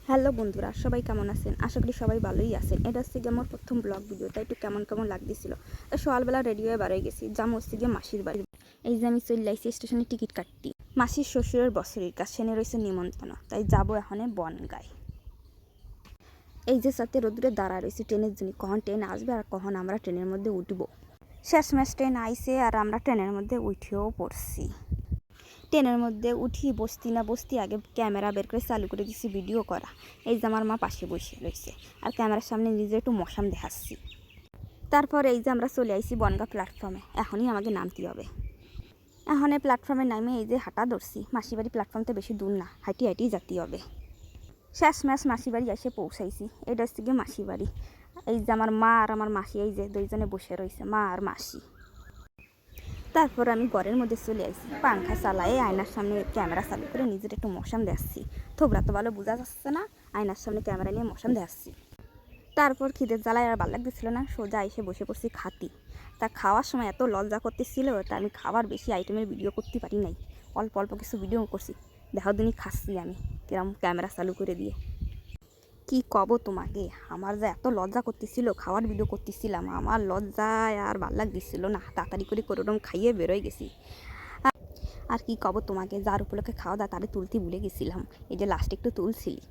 Hello বন্ধুরা, সবাই কেমন আছেন? আশা করি সবাই ভালোই আছেন। এটা হচ্ছে গিয়ে আমার প্রথম ব্লগ ভিডিও, তাই একটু কেমন কেমন লাগতেছিল। তো সকালবেলা রেডি হয়ে বেরোয় গেছি, যাম হচ্ছে গিয়ে মাসির বাড়ি। এই যে আমি চলে আইছি স্টেশনে টিকিট কাটতি। মাসির শ্বশুরের বছরের কাজ সেনে রয়েছে নিমন্ত্রণ, তাই যাবো এখন বনগাঁয়। এই যে সাথে রোদ্রে দাঁড়া রয়েছে ট্রেনের জন্য, কখন ট্রেন আসবে আর কখন আমরা ট্রেনের মধ্যে উঠবো। শেষমেশ ট্রেন আইসে আর আমরা ট্রেনের মধ্যে উঠেও পড়ছি। ট্রেনের মধ্যে উঠি বসতি না বসতি আগে ক্যামেরা বের করে চালু করে দিছি ভিডিও করা। এই যে আমার মা পাশে বসে রয়েছে আর ক্যামেরার সামনে নিজে একটু মশাম দেখাচ্ছি। তারপর এই যে আমরা চলে আইছি বনগাঁ প্ল্যাটফর্মে, এখনই আমাকে নামতে হবে। এখন এই প্ল্যাটফর্মে নামে এই যে হাঁটা ধরছি। মাসিবাড়ি প্ল্যাটফর্মতে বেশি দূর না, হাঁটি হাঁটিই যেতে হবে। শেষমেশ মাসিবাড়ি এসে পৌঁছাইছি। এটা হচ্ছে গিয়ে মাসিবাড়ি। এই যে আমার মা আর আমার মাসি, এই যে দুইজনে বসে রয়েছে, মা আর মাসি। তারপর আমি ঘরের মধ্যে চলে আসি, পাংখা চালায়ে আয়নার সামনে ক্যামেরা চালু করে নিজের একটু মশাম দেখাচ্ছি। থোবরা তো ভালো বোঝা যাচ্ছে না, আয়নার সামনে ক্যামেরা নিয়ে মশাম দেখাচ্ছি। তারপর খিদের জ্বালায় আর ভালো লাগতেছিল না, সোজা এসে বসে পড়ছি খাতি। তা খাওয়ার সময় এত লজ্জা করতেছিল, তা আমি খাবার বেশি আইটেমের ভিডিও করতে পারি নাই, অল্প অল্প কিছু ভিডিও করছি। দেখার দিনই খাচ্ছি আমি কিরম ক্যামেরা চালু করে দিয়ে। কি কব তোমাকে, আমার যা এত লজ্জা করতেছিল, খাওয়ার ভিডিও করতেছিলাম, আমার লজ্জায় আর ভাল লাগতেছিল না, তাড়াতাড়ি করে কোনোরকম খাইয়ে বেরোয় গেছি। আর কি কব তোমাকে, যার উপলক্ষে খাওয়া দাওয়া তারে তুলতে ভুলে গেছিলাম, এই যে লাস্টে একটু তুলছিলি।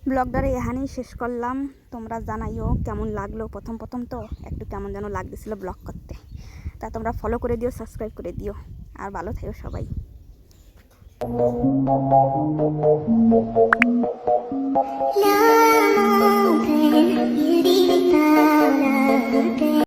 ব্লগটারে এখানেই শেষ করলাম। তোমরা জানাইও কেমন লাগলো। প্রথম প্রথম তো একটু কেমন যেন লাগতেছিল ব্লগ করতে। তা তোমরা ফলো করে দিও, সাবস্ক্রাইব করে দিও, আর ভালো থেকো সবাই। La